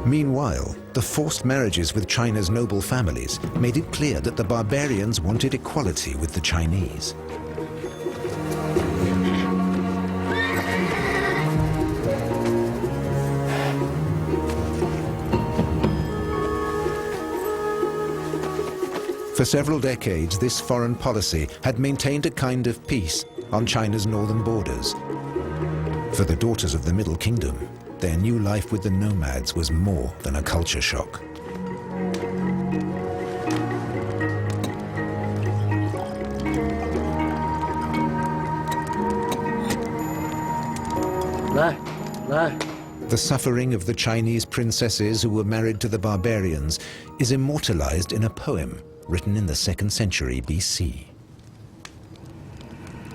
Meanwhile, the forced marriages with China's noble families made it clear that the barbarians wanted equality with the Chinese. For several decades, this foreign policy had maintained a kind of peace on China's northern borders. For the daughters of the Middle Kingdom, their new life with the nomads was more than a culture shock. The suffering of the Chinese princesses who were married to the barbarians is immortalized in a poem written in the 2nd century BC.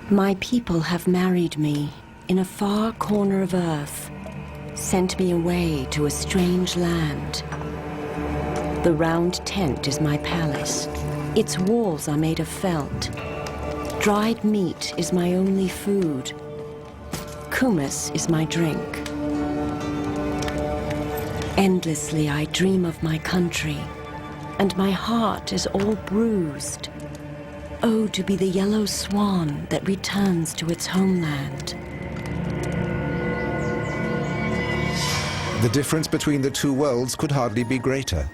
My people have married me in a far corner of earth, sent me away to a strange land. The round tent is my palace. Its walls are made of felt. Dried meat is my only food. Kumis is my drink. Endlessly I dream of my country, and my heart is all bruised. Oh, to be the yellow swan that returns to its homeland. The difference between the two worlds could hardly be greater.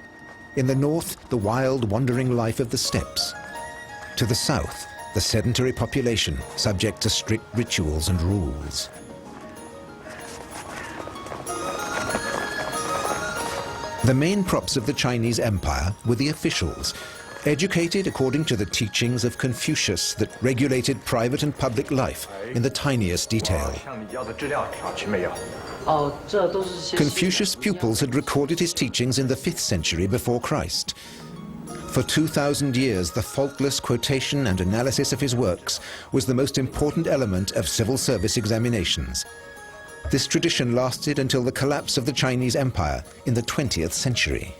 In the north, the wild, wandering life of the steppes. To the south, the sedentary population, subject to strict rituals and rules. The main props of the Chinese Empire were the officials, educated according to the teachings of Confucius that regulated private and public life in the tiniest detail. Confucius' pupils had recorded his teachings in the 5th century before Christ. For 2,000 years, the faultless quotation and analysis of his works was the most important element of civil service examinations. This tradition lasted until the collapse of the Chinese Empire in the 20th century.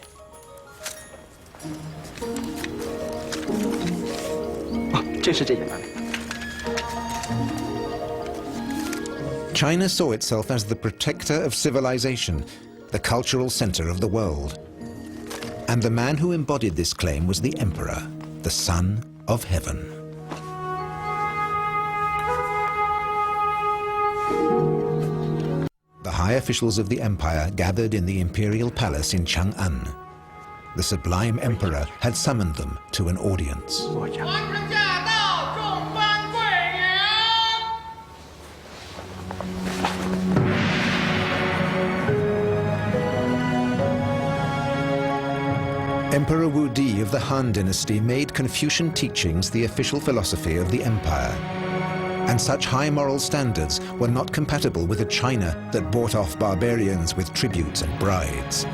China saw itself as the protector of civilization, the cultural center of the world. And the man who embodied this claim was the emperor, the son of heaven. The high officials of the empire gathered in the imperial palace in Chang'an. The sublime emperor had summoned them to an audience. Emperor Wu Di of the Han Dynasty made Confucian teachings the official philosophy of the empire. And such high moral standards were not compatible with a China that bought off barbarians with tributes and brides.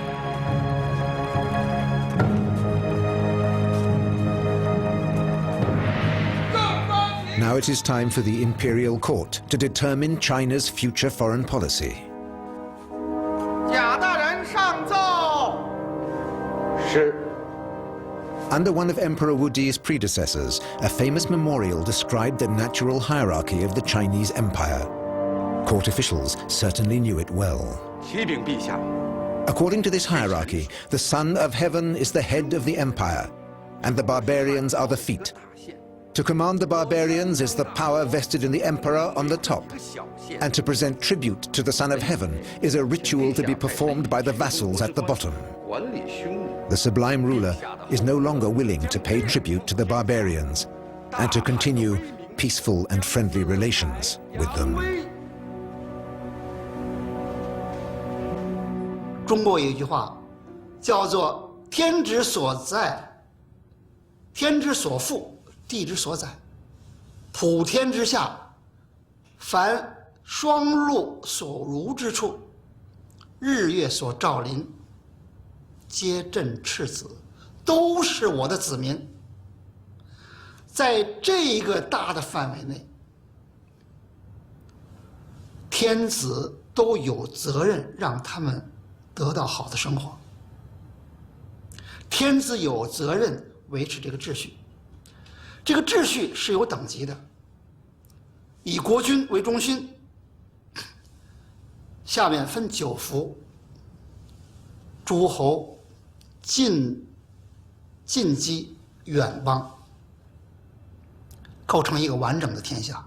Now it is time for the imperial court to determine China's future foreign policy. Under one of Emperor Wu Di's predecessors, a famous memorial described the natural hierarchy of the Chinese Empire. Court officials certainly knew it well. According to this hierarchy, the Son of Heaven is the head of the empire, and the barbarians are the feet. To command the barbarians is the power vested in the emperor on the top, and to present tribute to the Son of Heaven is a ritual to be performed by the vassals at the bottom. The sublime ruler is no longer willing to pay tribute to the barbarians and to continue peaceful and friendly relations with them. 中国有一句话叫做天之所在，天之所覆，地之所载，普天之下，凡双陆所如之处，日月所照临，皆朕赤子，都是我的子民。在这一个大的范围内，天子都有责任让他们得到好的生活。天子有责任维持这个秩序，这个秩序是有等级的，以国君为中心，下面分9幅，诸侯进击远邦，构成一个完整的天下。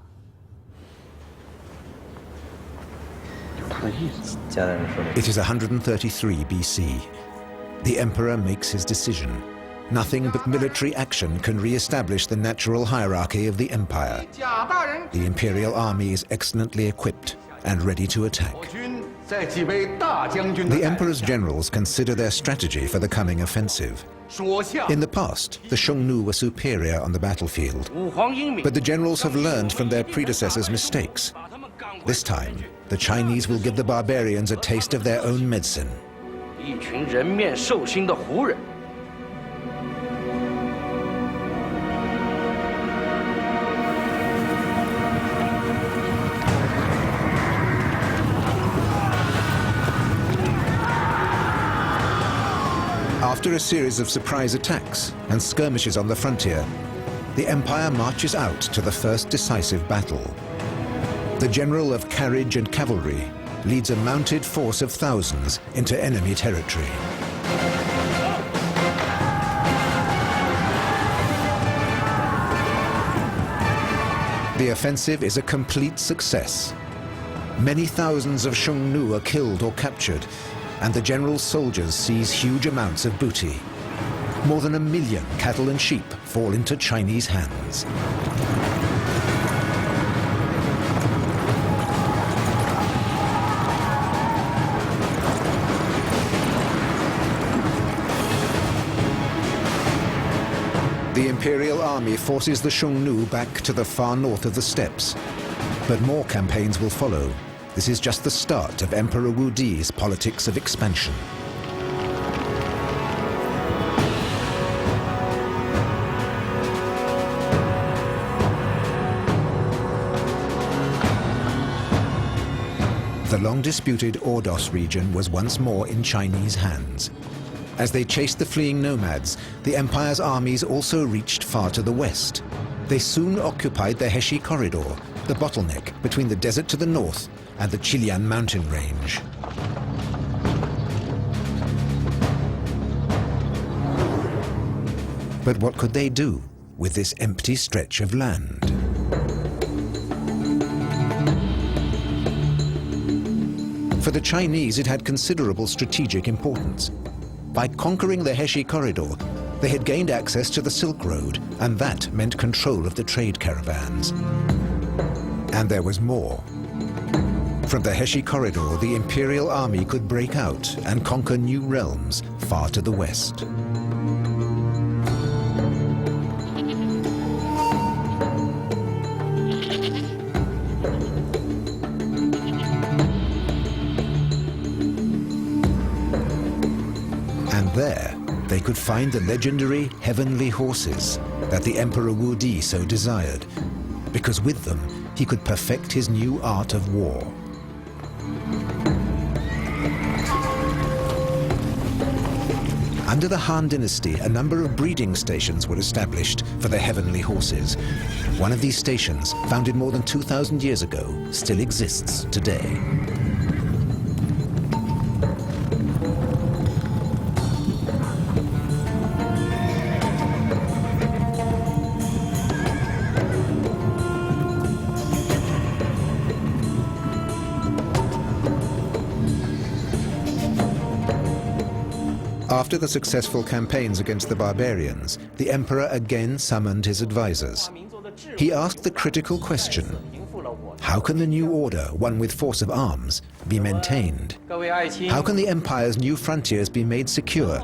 It is 133 BC. The emperor makes his decision. Nothing but military action can re-establish the natural hierarchy of the empire. The imperial army is excellently equipped and ready to attack. The emperor's generals consider their strategy for the coming offensive. In the past, the Xiongnu were superior on the battlefield, but the generals have learned from their predecessors' mistakes. This time, the Chinese will give the barbarians a taste of their own medicine. After a series of surprise attacks and skirmishes on the frontier, the empire marches out to the first decisive battle. The general of carriage and cavalry leads a mounted force of thousands into enemy territory. The offensive is a complete success. Many thousands of Xiongnu are killed or captured, and the general's soldiers seize huge amounts of booty. More than 1 million cattle and sheep fall into Chinese hands. The imperial army forces the Xiongnu back to the far north of the steppes, but more campaigns will follow. This is just the start of Emperor Wu Di's politics of expansion. The long-disputed Ordos region was once more in Chinese hands. As they chased the fleeing nomads, the empire's armies also reached far to the west. They soon occupied the Heshi Corridor, the bottleneck between the desert to the north and the Qilian mountain range. But what could they do with this empty stretch of land? For the Chinese, it had considerable strategic importance. By conquering the Heshi Corridor, they had gained access to the Silk Road, and that meant control of the trade caravans. And there was more. From the Heshi Corridor, the imperial army could break out and conquer new realms far to the west. And there, they could find the legendary heavenly horses that the Emperor Wu Di so desired, because with them, he could perfect his new art of war. Under the Han Dynasty, a number of breeding stations were established for the heavenly horses. One of these stations, founded more than 2,000 years ago, still exists today. After the successful campaigns against the barbarians, the emperor again summoned his advisors. He asked the critical question: how can the new order, one with force of arms, be maintained? How can the empire's new frontiers be made secure?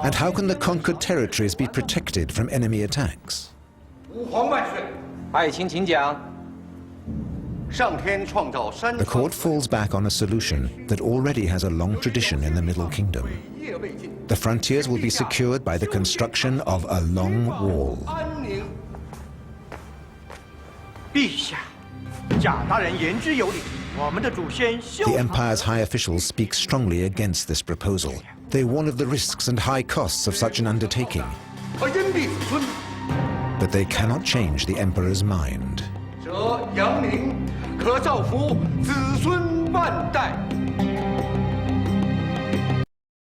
And how can the conquered territories be protected from enemy attacks? The court falls back on a solution that already has a long tradition in the Middle Kingdom. The frontiers will be secured by the construction of a long wall. The empire's high officials speak strongly against this proposal. They warn of the risks and high costs of such an undertaking. But they cannot change the emperor's mind.